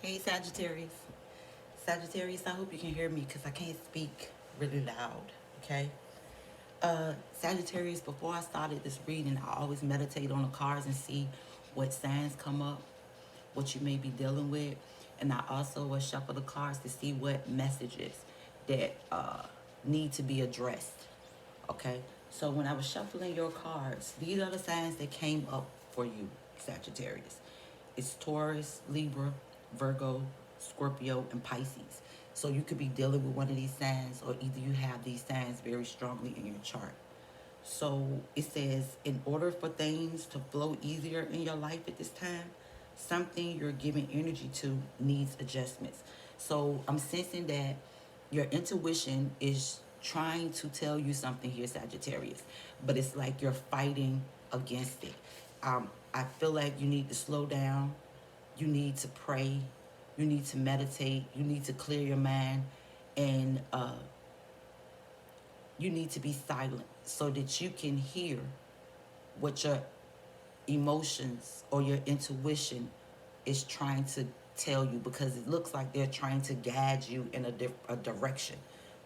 Hey Sagittarius. Sagittarius, I hope you can hear me because I can't speak really loud. Okay. Sagittarius, before I started this reading, I always meditate on the cards and see what signs come up, what you may be dealing with. And I also will shuffle the cards to see what messages that need to be addressed. Okay. So when I was shuffling your cards, these are the signs that came up for you, Sagittarius. It's Taurus, Libra, Virgo, Scorpio, and Pisces. So you could be dealing with one of these signs, or either you have these signs very strongly in your chart. So it says, in order for things to flow easier in your life at this time, something you're giving energy to needs adjustments. So I'm sensing that your intuition is trying to tell you something here, Sagittarius, but it's like you're fighting against it. I feel like you need to slow down, you need to pray, you need to meditate, you need to clear your mind, and you need to be silent so that you can hear what your emotions or your intuition is trying to tell you, because it looks like they're trying to guide you in a direction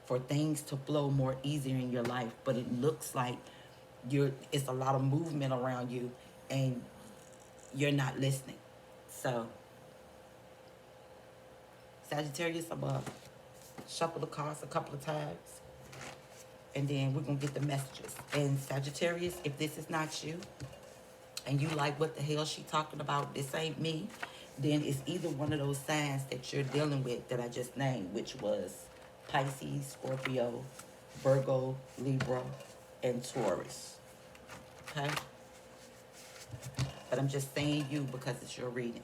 for things to flow more easier in your life, but it looks like it's a lot of movement around you and you're not listening. So Sagittarius, I'm gonna shuffle the cards a couple of times and then we're gonna get the messages. And Sagittarius, if this is not you and you like what the hell she talking about, this ain't me, then it's either one of those signs that you're dealing with that I just named, which was Pisces, Scorpio, Virgo, Libra, and Taurus. Okay? But I'm just saying you because it's your reading.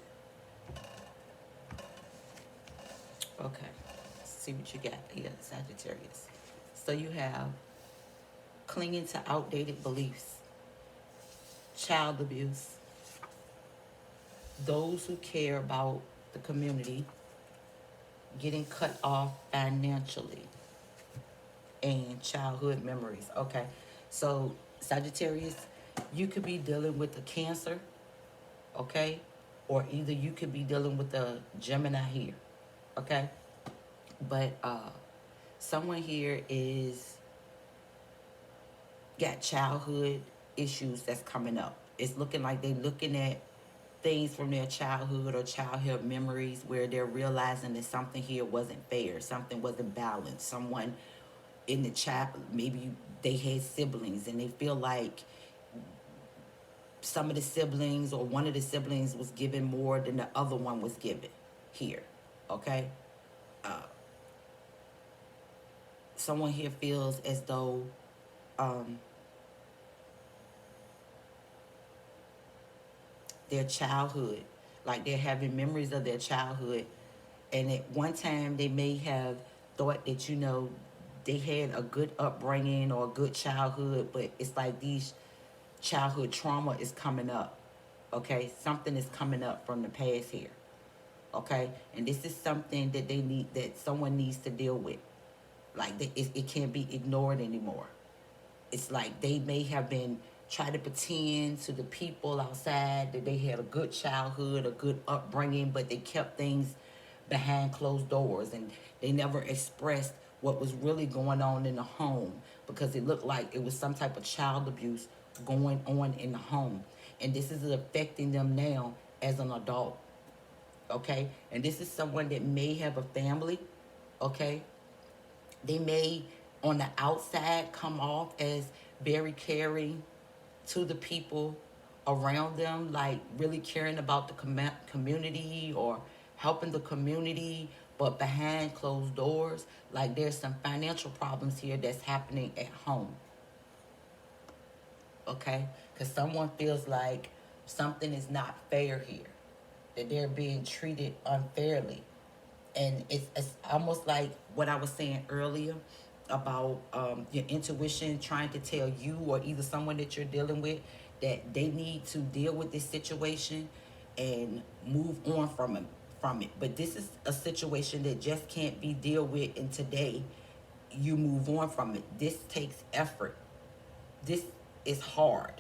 Okay. Let's see what you got here, Sagittarius. So you have clinging to outdated beliefs, child abuse, those who care about the community getting cut off financially, and childhood memories. Okay. So Sagittarius, you could be dealing with a Cancer, okay? Or either you could be dealing with a Gemini here, okay? But someone here is got childhood issues that's coming up. It's looking like they're looking at things from their childhood or childhood memories where they're realizing that something here wasn't fair, something wasn't balanced. Someone in the child, maybe they had siblings and they feel like some of the siblings or one of the siblings was given more than the other one was given here, okay? Uh, Someone here feels as though um, their childhood, like they're having memories of their childhood, and at one time they may have thought that, they had a good upbringing or a good childhood, but it's like these childhood trauma is coming up, okay? Something is coming up from the past here, okay? And this is something that that someone needs to deal with. Like, it can't be ignored anymore. It's like they may have been trying to pretend to the people outside that they had a good childhood, a good upbringing, but they kept things behind closed doors and they never expressed what was really going on in the home, because it looked like it was some type of child abuse going on in the home. And this is affecting them now as an adult, okay? And this is someone that may have a family, okay? They may, on the outside, come off as very caring to the people around them, like really caring about the community or helping the community, but behind closed doors, like there's some financial problems here that's happening at home, okay? Because someone feels like something is not fair here, that they're being treated unfairly. And it's almost like what I was saying earlier about your intuition trying to tell you or either someone that you're dealing with that they need to deal with this situation and move on from it. But this is a situation that just can't be dealt with in today. You move on from it. This takes effort. This is hard.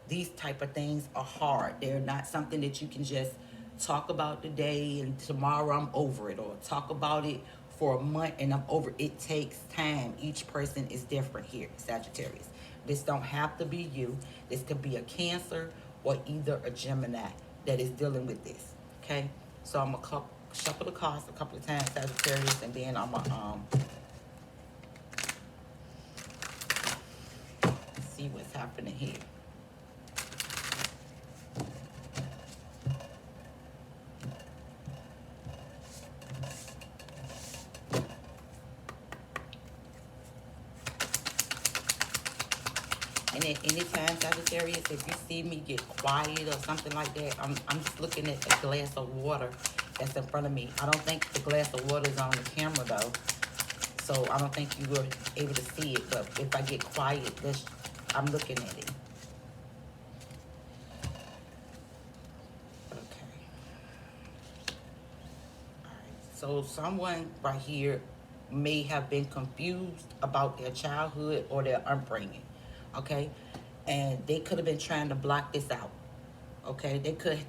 These type of things are hard. They're not something that you can just talk about the day and tomorrow I'm over it, or talk about it for a month and I'm over it. It takes time. Each person is different here, Sagittarius. This don't have to be you. This could be a Cancer or either a Gemini that is dealing with this. Okay? So I'm gonna shuffle the cards a couple of times, Sagittarius, and then I'm gonna see what's happening here. And at any time, Sagittarius, if you see me get quiet or something like that, I'm just looking at a glass of water that's in front of me. I don't think the glass of water is on the camera though, so I don't think you were able to see it. But if I get quiet, I'm looking at it. Okay. All right. So someone right here may have been confused about their childhood or their upbringing. Okay, and they could have been trying to block this out. Okay,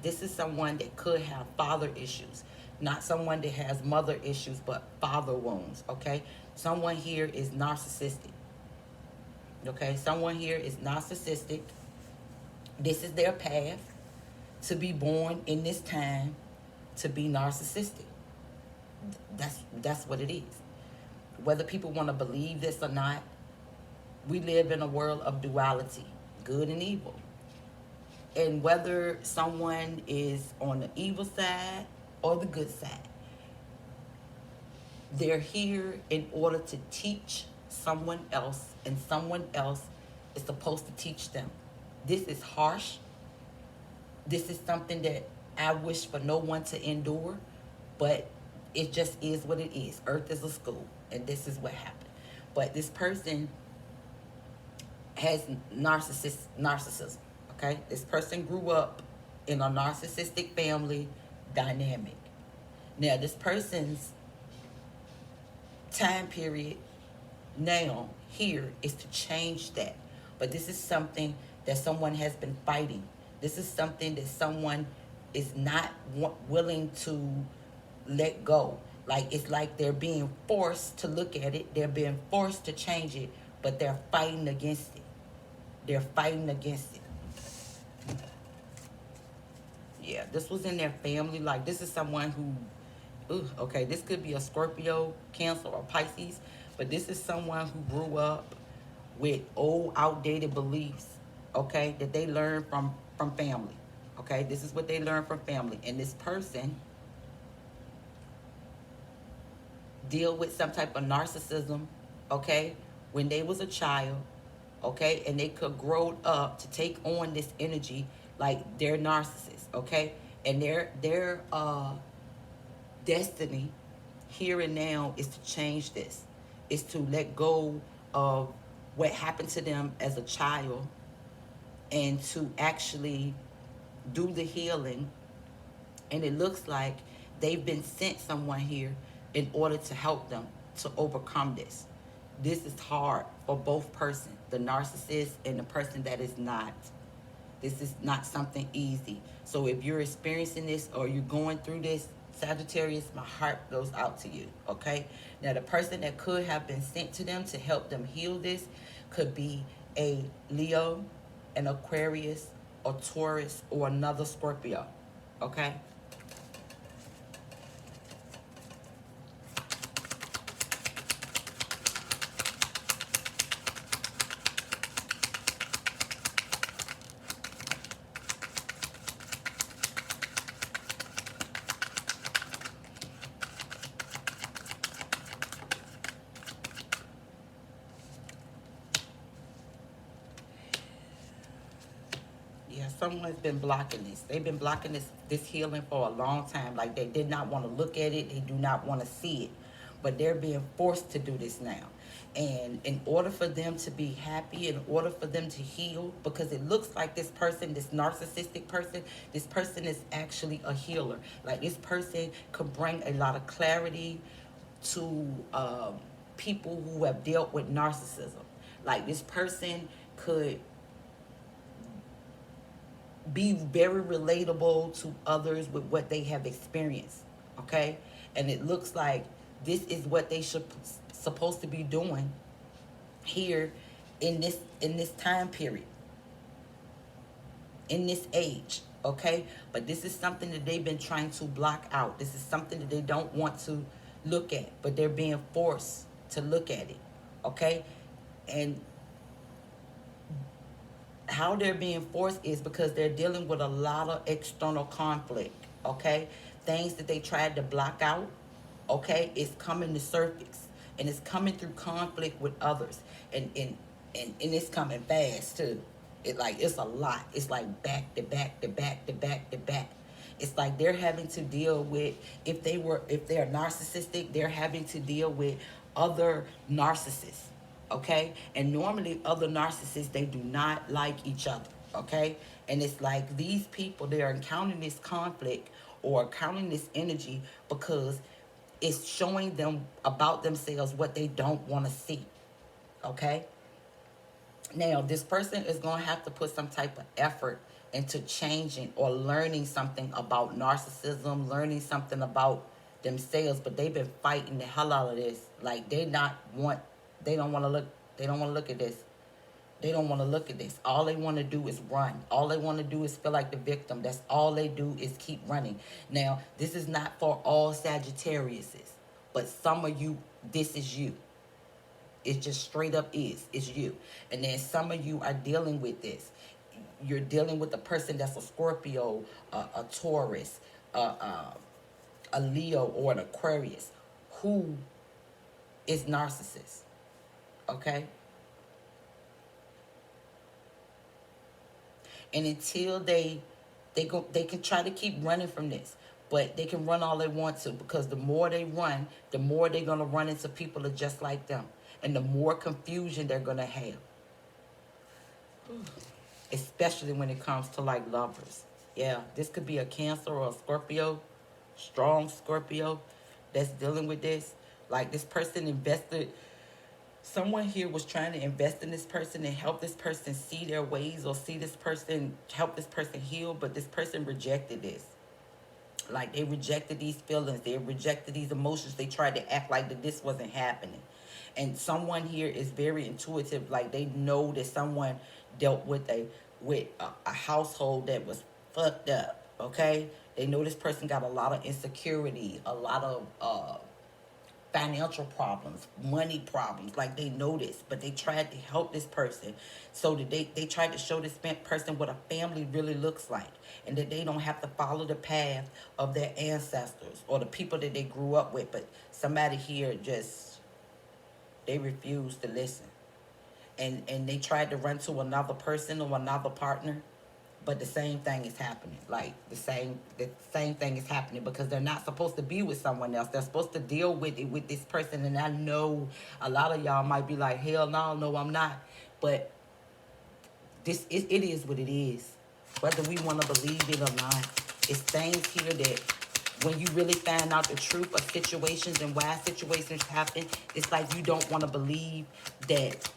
this is someone that could have father issues, not someone that has mother issues but father wounds. Okay, someone here is narcissistic. Okay, someone here is narcissistic. This is their path to be born in this time to be narcissistic. That's what it is. Whether people want to believe this or not, we live in a world of duality, good and evil. And whether someone is on the evil side or the good side, they're here in order to teach someone else, and someone else is supposed to teach them. This is harsh. This is something that I wish for no one to endure, but it just is what it is. Earth is a school, and this is what happened. But this person has narcissism. Okay, this person grew up in a narcissistic family dynamic. Now, this person's time period now here is to change that, but this is something that someone has been fighting. This is something that someone is not willing to let go. Like, it's like they're being forced to look at it, they're being forced to change it, but they're fighting against it. They're fighting against it. Yeah, this was in their family. Like, this is someone who, okay, this could be a Scorpio, Cancer, or Pisces, but this is someone who grew up with old, outdated beliefs, okay, that they learned from family. Okay, this is what they learned from family. And this person deal with some type of narcissism, okay, when they was a child, okay, and they could grow up to take on this energy like they're narcissists, okay, and their destiny here and now is to change this, is to let go of what happened to them as a child and to actually do the healing. And it looks like they've been sent someone here in order to help them to overcome this. This is hard for both persons, the narcissist and the person that is not. This is not something easy. So if you're experiencing this or you're going through this, Sagittarius, my heart goes out to you, okay? Now, the person that could have been sent to them to help them heal this could be a Leo, an Aquarius, a Taurus, or another Scorpio, okay? Yeah, someone's been blocking this. They've been blocking this healing for a long time. Like, they did not want to look at it. They do not want to see it. But they're being forced to do this now. And in order for them to be happy, in order for them to heal, because it looks like this person, this narcissistic person, this person is actually a healer. Like, this person could bring a lot of clarity to people who have dealt with narcissism. Like, this person could be very relatable to others with what they have experienced. Okay, and it looks like this is what they should supposed to be doing here in this time period, in this age. Okay, but this is something that they've been trying to block out. This is something that they don't want to look at, but they're being forced to look at it. Okay, and how they're being forced is because they're dealing with a lot of external conflict. Okay, things that they tried to block out, okay, is coming to surface, and it's coming through conflict with others, and it's coming fast too. It's a lot. It's like back to back to back to back to back. It's like they're having to deal with, if they're narcissistic, they're having to deal with other narcissists. Okay, and normally other narcissists, they do not like each other. Okay, and it's like these people, they are encountering this conflict or encountering this energy because it's showing them about themselves what they don't want to see. Okay, now this person is going to have to put some type of effort into changing or learning something about narcissism, learning something about themselves, but they've been fighting the hell out of this. Like they don't want to look, they don't want to look at this. They don't want to look at this. All they want to do is run. All they want to do is feel like the victim. That's all they do is keep running. Now, this is not for all Sagittariuses, but some of you, this is you. It just straight up is. It's you. And then some of you are dealing with this. You're dealing with a person that's a Scorpio, a Taurus, a Leo, or an Aquarius who is narcissist. Okay? And until they can try to keep running from this, but they can run all they want to, because the more they run, the more they're going to run into people that are just like them, and the more confusion they're going to have, especially when it comes to like lovers. Yeah, this could be a Cancer or a Scorpio, strong Scorpio that's dealing with this. Like this person invested, someone here was trying to invest in this person and help this person see their ways, or see this person, help this person heal, but this person rejected this. Like they rejected these feelings, they rejected these emotions, they tried to act like that this wasn't happening. And someone here is very intuitive, like they know that someone dealt with a household that was fucked up. Okay, they know this person got a lot of insecurity, a lot of financial problems, money problems. Like they know this, but they tried to help this person, so that they tried to show this person what a family really looks like, and that they don't have to follow the path of their ancestors or the people that they grew up with. But somebody here just, they refused to listen, and they tried to run to another person or another partner, but the same thing is happening. Like the same thing is happening, because they're not supposed to be with someone else. They're supposed to deal with it with this person. And I know a lot of y'all might be like, hell no, I'm not. But it is what it is, whether we want to believe it or not. It's things here that when you really find out the truth of situations and why situations happen, it's like you don't want to believe that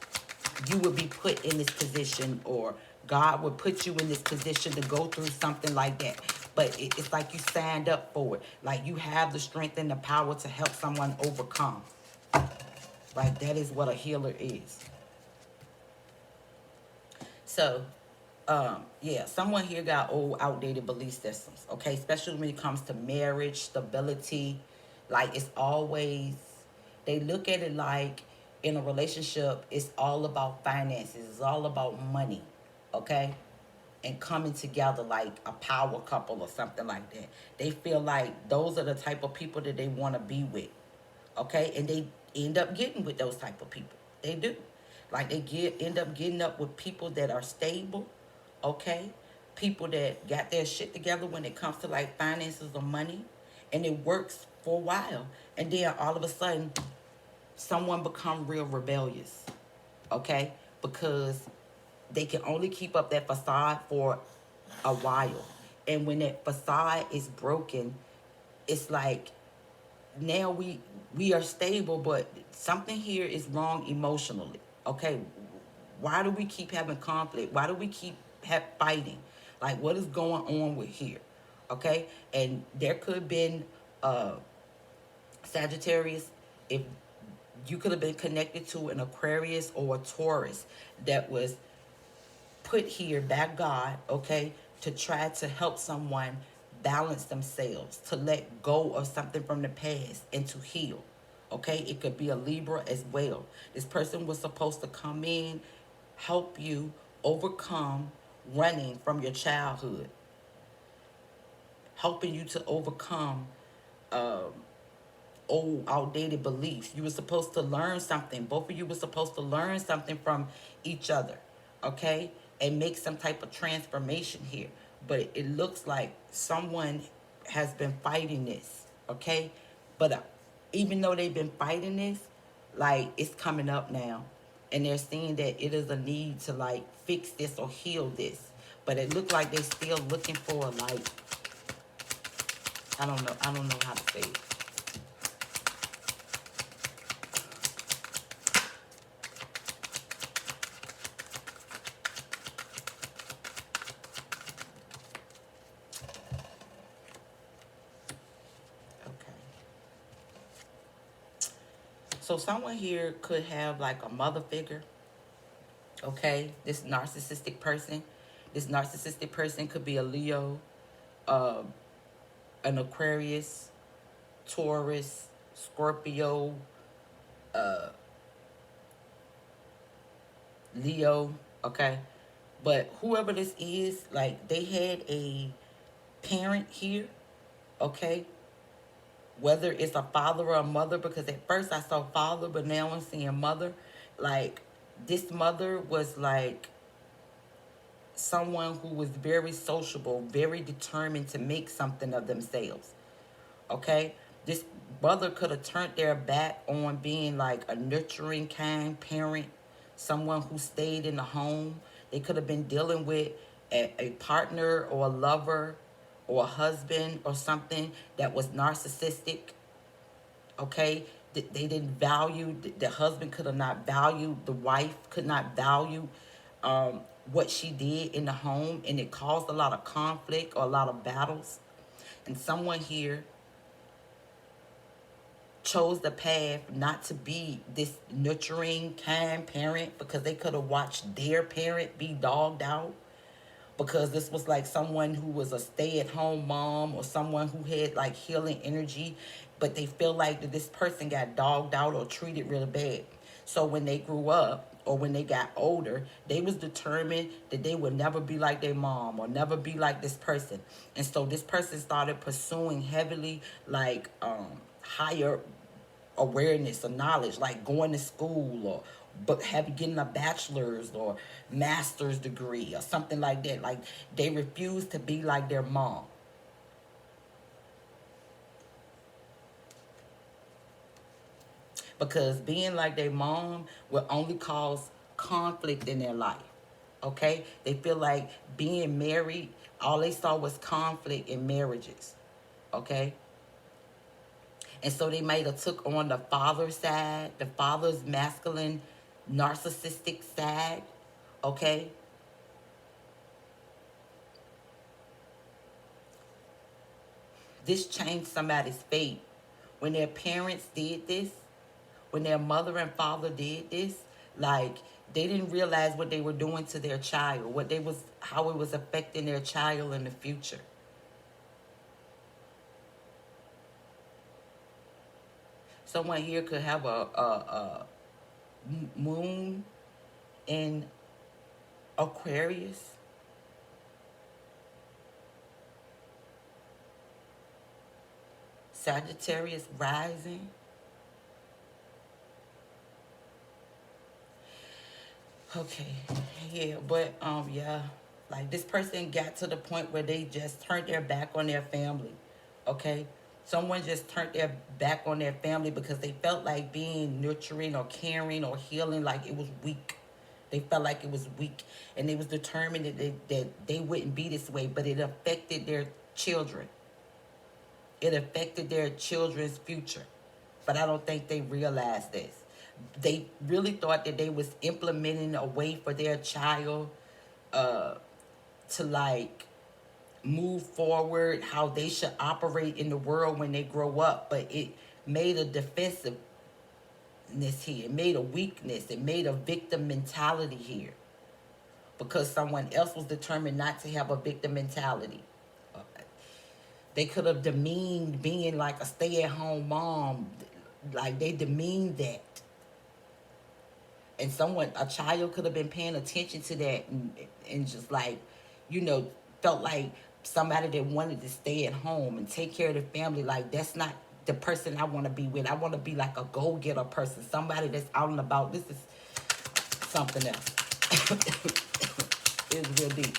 you would be put in this position, or God would put you in this position to go through something like that. But it's like you signed up for it. Like you have the strength and the power to help someone overcome. Like that is what a healer is. So, yeah, someone here got old, outdated belief systems, okay? Especially when it comes to marriage, stability. Like, it's always, they look at it like in a relationship, it's all about finances, it's all about money, okay? And coming together like a power couple or something like that. They feel like those are the type of people that they want to be with, okay? And they end up getting with those type of people. They do. Like they end up getting up with people that are stable, okay? People that got their shit together when it comes to like finances or money, and it works for a while. And then all of a sudden, someone become real rebellious, okay? Because they can only keep up that facade for a while. And when that facade is broken, it's like now we are stable, but something here is wrong emotionally. Okay, why do we keep having conflict? Why do we keep fighting? Like, what is going on with here? Okay? And there could have been Sagittarius, if you could have been connected to an Aquarius or a Taurus that was put here by God, okay, to try to help someone balance themselves, to let go of something from the past and to heal. Okay, it could be a Libra as well. This person was supposed to come in, help you overcome running from your childhood, helping you to overcome old outdated beliefs. You were supposed to learn something. Both of you were supposed to learn something from each other, okay? And make some type of transformation here. But it looks like someone has been fighting this, okay? But even though they've been fighting this, like, it's coming up now. And they're seeing that it is a need to, like, fix this or heal this. But it looked like they're still looking for, like, I don't know how to say it. Okay. So someone here could have like a mother figure, okay? This narcissistic person. This narcissistic person could be a Leo, uh, an Aquarius, Taurus, Scorpio, Leo, okay? But whoever this is, like, they had a parent here, okay? Whether it's a father or a mother, because at first I saw father, but now I'm seeing mother. Like, this mother was like someone who was very sociable, very determined to make something of themselves. Okay? This mother could have turned their back on being like a nurturing, kind parent, someone who stayed in the home. They could have been dealing with a partner or a lover or a husband or something that was narcissistic. Okay? They didn't value, the husband could have not valued, the wife could not value what she did in the home, and it caused a lot of conflict or a lot of battles. And someone here chose the path not to be this nurturing, kind parent because they could have watched their parent be dogged out, because this was like someone who was a stay-at-home mom or someone who had like healing energy, but they feel like that this person got dogged out or treated really bad. So when they grew up or when they got older, they was determined that they would never be like their mom or never be like this person. And so this person started pursuing heavily like higher awareness or knowledge, like going to school or but getting a bachelor's or master's degree or something like that. Like, they refuse to be like their mom. Because being like their mom will only cause conflict in their life. Okay? They feel like being married, all they saw was conflict in marriages. Okay? And so they might have took on the father's side, the father's masculine, narcissistic side, okay? This changed somebody's fate. When their parents did this, when their mother and father did this, like, they didn't realize what they were doing to their child, how it was affecting their child in the future. Someone here could have a moon in Aquarius. Sagittarius rising. Okay, yeah, but yeah, like, this person got to the point where they just turned their back on their family. Okay, someone just turned their back on their family because they felt like being nurturing or caring or healing, like, it was weak. They felt like it was weak, and they was determined that they wouldn't be this way, but it affected their children. It affected their children's future. But I don't think they realized this. They really thought that they was implementing a way for their child to like move forward, how they should operate in the world when they grow up, but it made a defensiveness here. It made a weakness. It made a victim mentality here because someone else was determined not to have a victim mentality. They could have demeaned being like a stay-at-home mom. Like they demeaned that. And a child could have been paying attention to that and just like, felt like somebody that wanted to stay at home and take care of the family. Like that's not the person I want to be with. I want to be like a go-getter person. Somebody that's out and about. This is something else. It's real deep.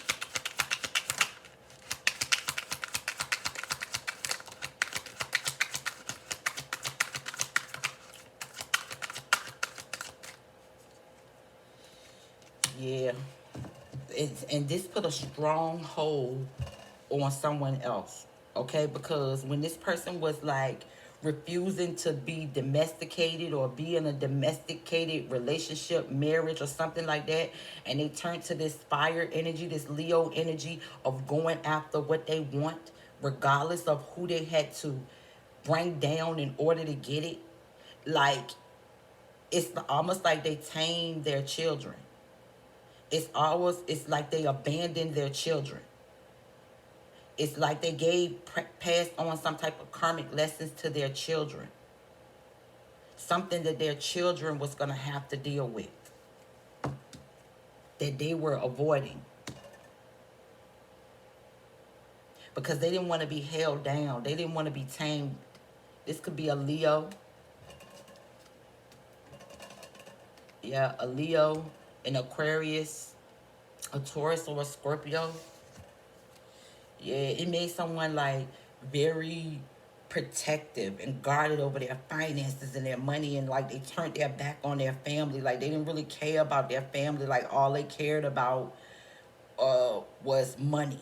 Yeah. And this put a strong hold on someone else, okay? Because when this person was like refusing to be domesticated or be in a domesticated relationship, marriage, or something like that, and they turned to this fire energy, this Leo energy of going after what they want, regardless of who they had to bring down in order to get it, like it's almost like they tamed their children. It's like they abandoned their children. It's like they passed on some type of karmic lessons to their children. Something that their children was going to have to deal with. That they were avoiding. Because they didn't want to be held down. They didn't want to be tamed. This could be a Leo. Yeah, a Leo, an Aquarius, a Taurus, or a Scorpio. Yeah, it made someone like very protective and guarded over their finances and their money, and like they turned their back on their family. Like they didn't really care about their family. Like all they cared about was money.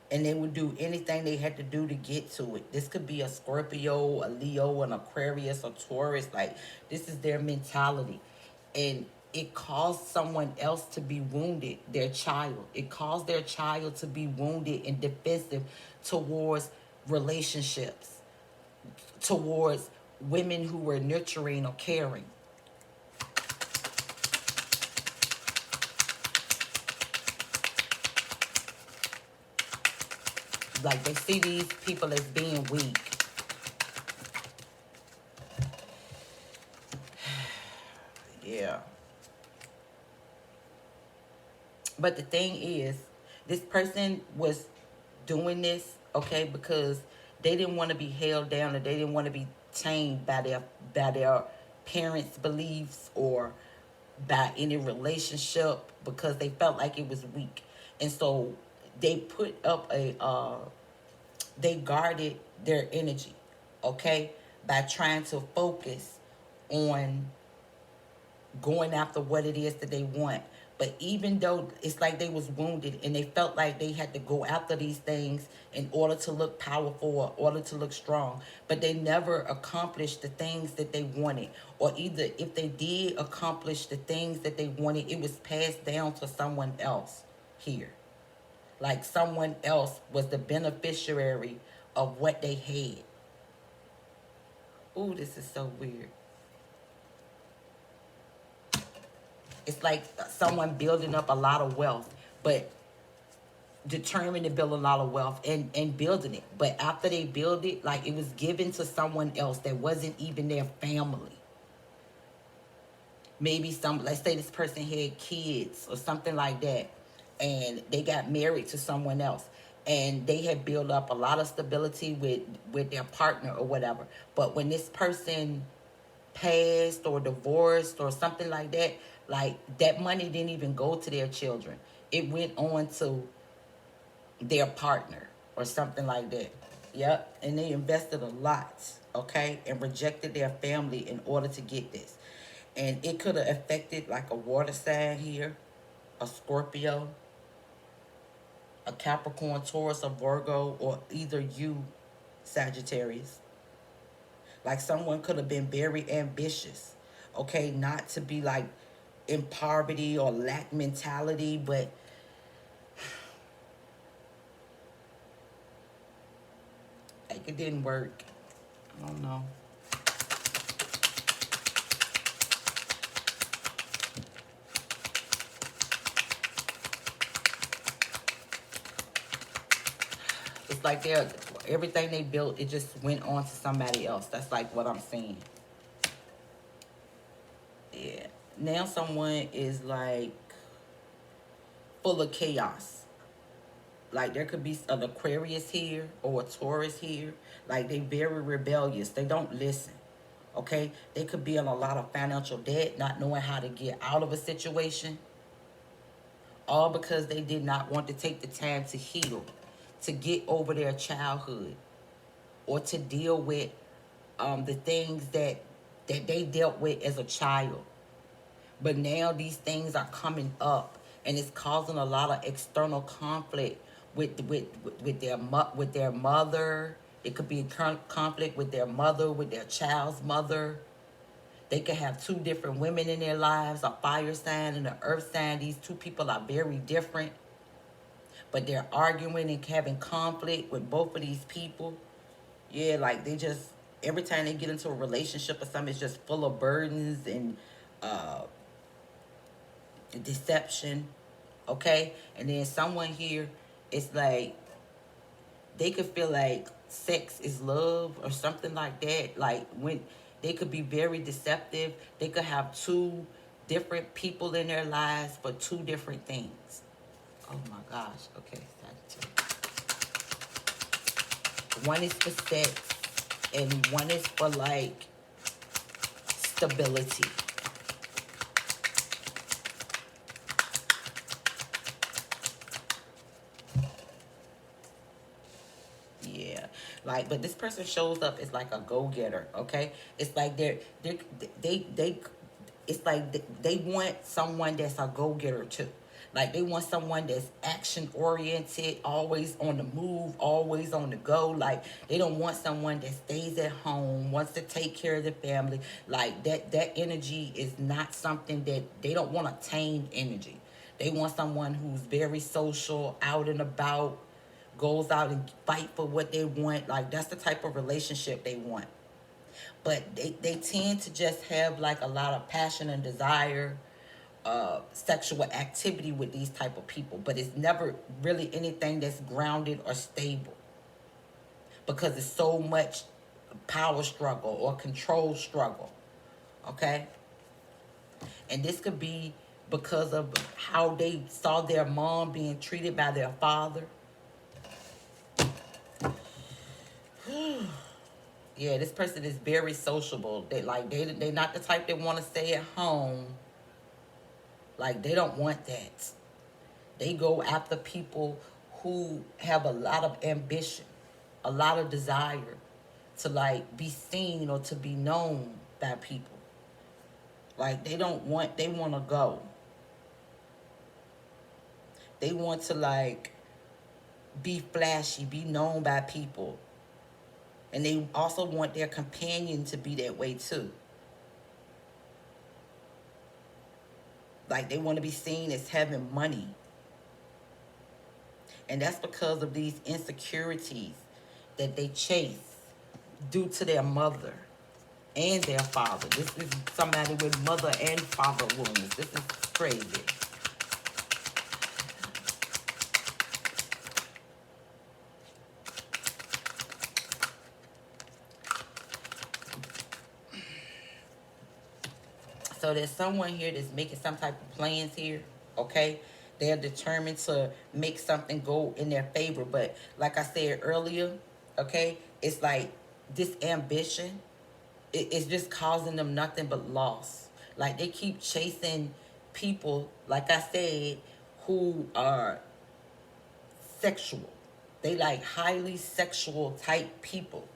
And they would do anything they had to do to get to it. This could be a Scorpio, a Leo, an Aquarius, a Taurus. Like this is their mentality. And it caused someone else to be wounded, their child. It caused their child to be wounded and defensive towards relationships, towards women who were nurturing or caring. Like they see these people as being weak. Yeah. But the thing is, this person was doing this, okay, because they didn't want to be held down, or they didn't want to be tamed by their parents' beliefs or by any relationship, because they felt like it was weak. And so they put up they guarded their energy, okay, by trying to focus on going after what it is that they want. But even though it's like they was wounded and they felt like they had to go after these things in order to look powerful or in order to look strong, but they never accomplished the things that they wanted. Or either if they did accomplish the things that they wanted, it was passed down to someone else here. Like someone else was the beneficiary of what they had. Ooh, this is so weird. It's like someone building up a lot of wealth, but determined to build a lot of wealth and building it. But after they build it, like it was given to someone else that wasn't even their family. Maybe let's say this person had kids or something like that, and they got married to someone else. And they had built up a lot of stability with their partner or whatever. But when this person passed or divorced or something like that, like that money didn't even go to their children. It went on to their partner or something like that. Yep. And they invested a lot, okay, and rejected their family in order to get this. And it could have affected like a water sign here, a Scorpio, a Capricorn, Taurus, or Virgo, or either you, Sagittarius. Like someone could have been very ambitious, okay, not to be like in poverty or lack mentality, but Like, it didn't work. I don't know. It's like everything they built, it just went on to somebody else. That's like what I'm seeing. Yeah. Now someone is like full of chaos. Like, there could be an Aquarius here or a Taurus here. Like, they very rebellious. They don't listen. Okay? They could be in a lot of financial debt, not knowing how to get out of a situation. All because they did not want to take the time to heal, to get over their childhood, or to deal with the things that they dealt with as a child. But now these things are coming up, and it's causing a lot of external conflict with their mother. It could be conflict with their mother, with their child's mother. They could have two different women in their lives, a fire sign and an earth sign. These two people are very different, but they're arguing and having conflict with both of these people. Yeah, like, they just, every time they get into a relationship or something, it's just full of burdens and uh, deception. Okay? And then someone here, it's like, they could feel like sex is love or something like that. Like, when they could be very deceptive, they could have two different people in their lives for two different things. Oh my gosh. Okay, one is for sex and one is for like stability. Yeah, like, but this person shows up as like a go-getter. Okay, it's like they it's like they want someone that's a go-getter too. Like, they want someone that's action oriented, always on the move, always on the go. Like, they don't want someone that stays at home, wants to take care of the family. Like, that energy is not something that they don't want, a tamed energy. They want someone who's very social, out and about, goes out and fight for what they want. Like, that's the type of relationship they want. But they tend to just have like a lot of passion and desire, sexual activity with these type of people, but it's never really anything that's grounded or stable, because it's so much power struggle or control struggle. Okay, and this could be because of how they saw their mom being treated by their father. Yeah, this person is very sociable. They're not the type that want to stay at home. Like, they don't want that. They go after people who have a lot of ambition, a lot of desire to like be seen or to be known by people. Like, they want to go. They want to like be flashy, be known by people. And they also want their companion to be that way too. Like, they want to be seen as having money. And that's because of these insecurities that they chase due to their mother and their father. This is somebody with mother and father wounds. This is crazy. So there's someone here that's making some type of plans here, okay? They're determined to make something go in their favor. But like I said earlier, okay, it's like this ambition, it's just causing them nothing but loss. Like, they keep chasing people, like I said, who are sexual. They like highly sexual type people,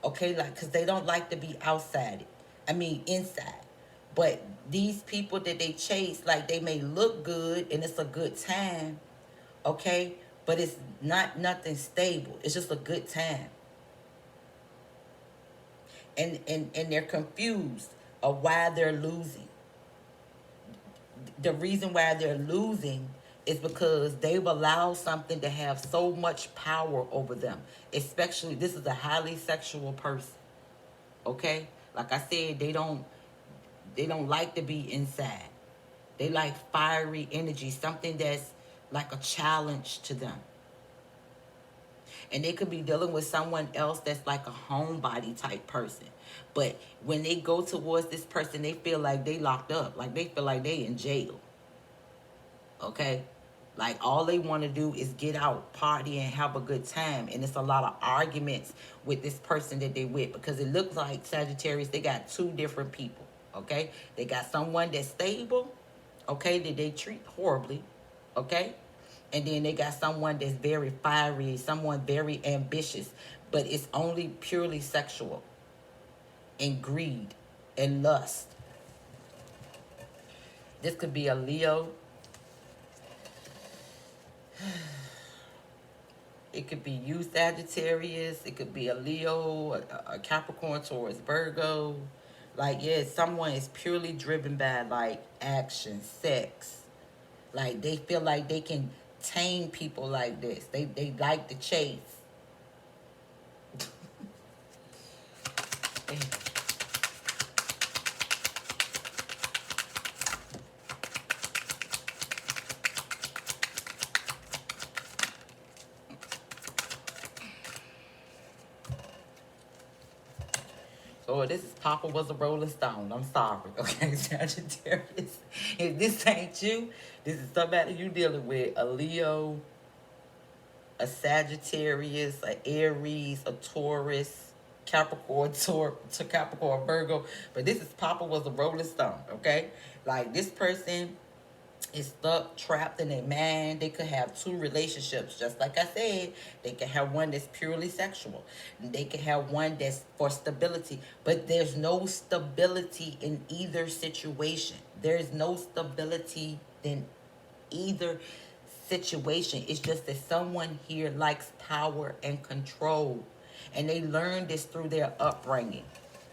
okay? Like, because they don't like to be outside. Inside. But these people that they chase, like, they may look good and it's a good time, okay? But it's not nothing stable. It's just a good time. And they're confused of why they're losing. The reason why they're losing It's because they've allowed something to have so much power over them. Especially, this is a highly sexual person. Okay, like I said, they don't like to be inside. They like fiery energy, something that's like a challenge to them. And they could be dealing with someone else that's like a homebody type person. But when they go towards this person, they feel like they locked up, like they feel like they in jail. Okay, like all they want to do is get out, party, and have a good time. And it's a lot of arguments with this person that they with, because it looks like Sagittarius, they got two different people. Okay, they got someone that's stable, okay, that they treat horribly, okay, and then they got someone that's very fiery, someone very ambitious, but it's only purely sexual and greed and lust. This could be a Leo. It could be you, Sagittarius. It could be a Leo, a Capricorn, Taurus, Virgo. Like, yeah, someone is purely driven by, like, action, sex. Like, they feel like they can tame people like this. They like to chase. Oh, this is Papa was a Rolling Stone. I'm sorry. Okay, Sagittarius. If this ain't you, this is somebody you dealing with. A Leo, a Sagittarius, a Aries, a Taurus, Capricorn, to Capricorn, Virgo. But this is Papa was a Rolling Stone. Okay, like this person is stuck, trapped in their mind. They could have two relationships, just like I said. They could have one that's purely sexual. They could have one that's for stability. But there's no stability in either situation. There's no stability in either situation. It's just that someone here likes power and control. And they learned this through their upbringing.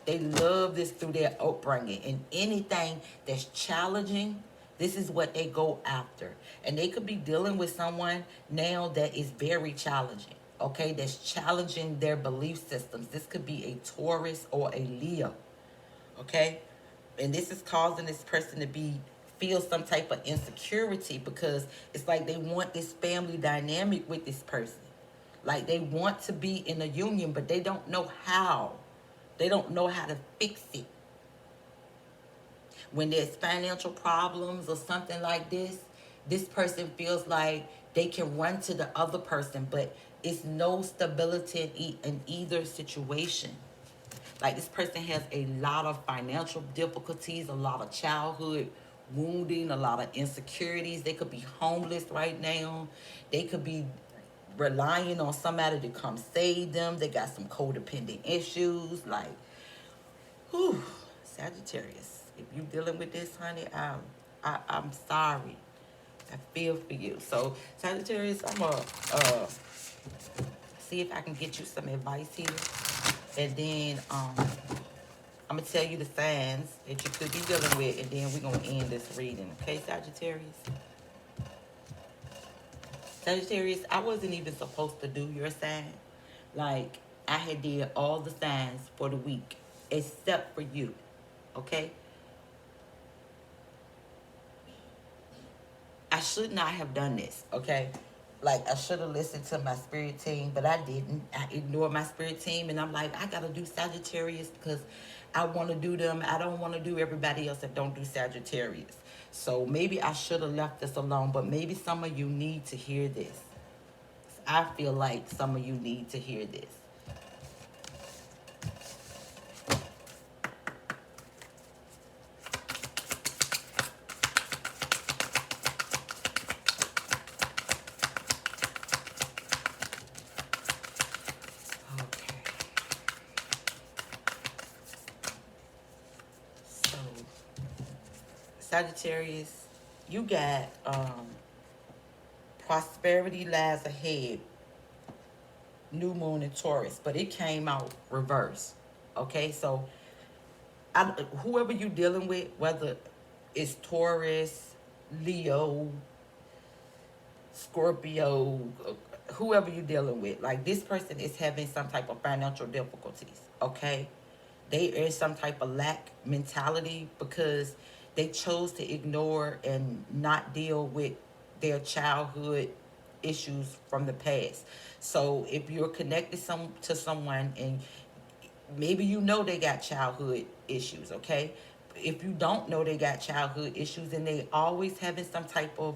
They love this through their upbringing. And anything that's challenging, this is what they go after. And they could be dealing with someone now that is very challenging. Okay, that's challenging their belief systems. This could be a Taurus or a Leo. Okay, and this is causing this person to feel some type of insecurity, because it's like they want this family dynamic with this person. Like they want to be in a union, but they don't know how. They don't know how to fix it. When there's financial problems or something like this person feels like they can run to the other person, but it's no stability in either situation. Like this person has a lot of financial difficulties, a lot of childhood wounding, a lot of insecurities. They could be homeless right now. They could be relying on somebody to come save them. They got some codependent issues. Like, whew, Sagittarius, if you dealing with this, honey, I'm sorry. I feel for you. So Sagittarius, I'm gonna see if I can get you some advice here, and then I'm gonna tell you the signs that you could be dealing with, and then we're gonna end this reading. Okay, Sagittarius. Sagittarius, I wasn't even supposed to do your sign. Like, I had did all the signs for the week except for you. Okay? I should not have done this, okay? Like, I should have listened to my spirit team, but I didn't. I ignored my spirit team, and I'm like, I gotta do Sagittarius because I want to do them. I don't want to do everybody else that don't do Sagittarius. So maybe I should have left this alone, but maybe some of you need to hear this. I feel like some of you need to hear this. Okay. So, Sagittarius, you got prosperity lies ahead, new moon in Taurus, but it came out reverse. Okay, so whoever you dealing with, whether it's Taurus, Leo, Scorpio, whoever you're dealing with, like this person is having some type of financial difficulties, okay? They in some type of lack mentality because they chose to ignore and not deal with their childhood issues from the past. So if you're connected to someone and maybe you know they got childhood issues, okay? If you don't know they got childhood issues and they always having some type of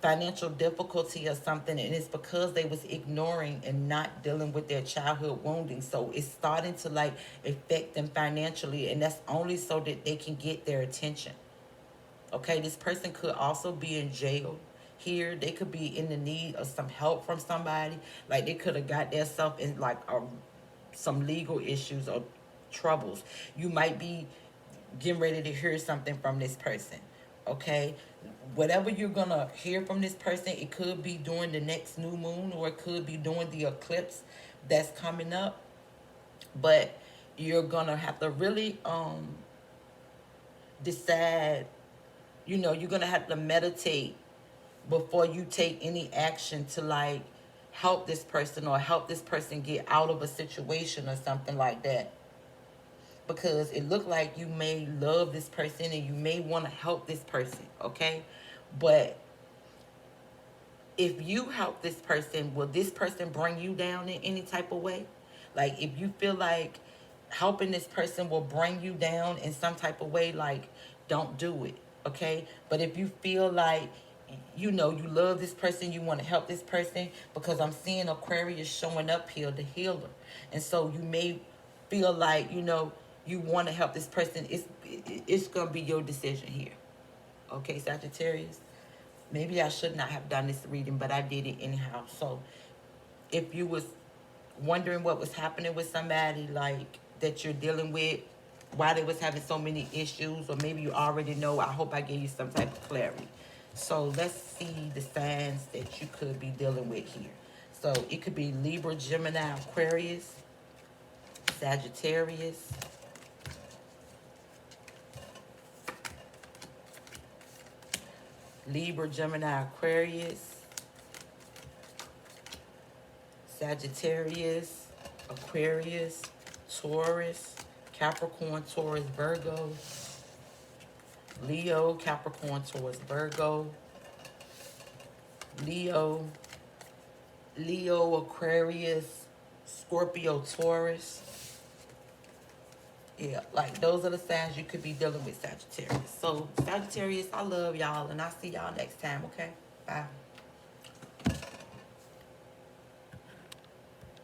financial difficulty or something, and it's because they was ignoring and not dealing with their childhood wounding, so it's starting to like affect them financially, and that's only so that they can get their attention. Okay, this person could also be in jail here. They could be in the need of some help from somebody. Like they could have got themselves in like some legal issues or troubles. You might be getting ready to hear something from this person. Okay, whatever you're gonna hear from this person, it could be during the next new moon or it could be during the eclipse that's coming up. But you're gonna have to really decide. You're gonna have to meditate before you take any action to like help this person or help this person get out of a situation or something like that, because it looked like you may love this person and you may want to help this person, okay? But if you help this person, will this person bring you down in any type of way? Like if you feel like helping this person will bring you down in some type of way, like don't do it, okay? But if you feel like you love this person, you want to help this person, because I'm seeing Aquarius showing up here, the healer. And so you may feel like, you want to help this person. It's going to be your decision here. Okay, Sagittarius? Maybe I should not have done this reading, but I did it anyhow. So if you was wondering what was happening with somebody like that you're dealing with, why they was having so many issues, or maybe you already know, I hope I gave you some type of clarity. So let's see the signs that you could be dealing with here. So it could be Libra, Gemini, Aquarius, Sagittarius, Libra, Gemini, Aquarius, Sagittarius, Aquarius, Taurus, Capricorn, Taurus, Virgo, Leo, Capricorn, Taurus, Virgo, Leo, Aquarius, Scorpio, Taurus. Yeah, like those are the signs you could be dealing with, Sagittarius. So Sagittarius, I love y'all, and I'll see y'all next time, okay? Bye.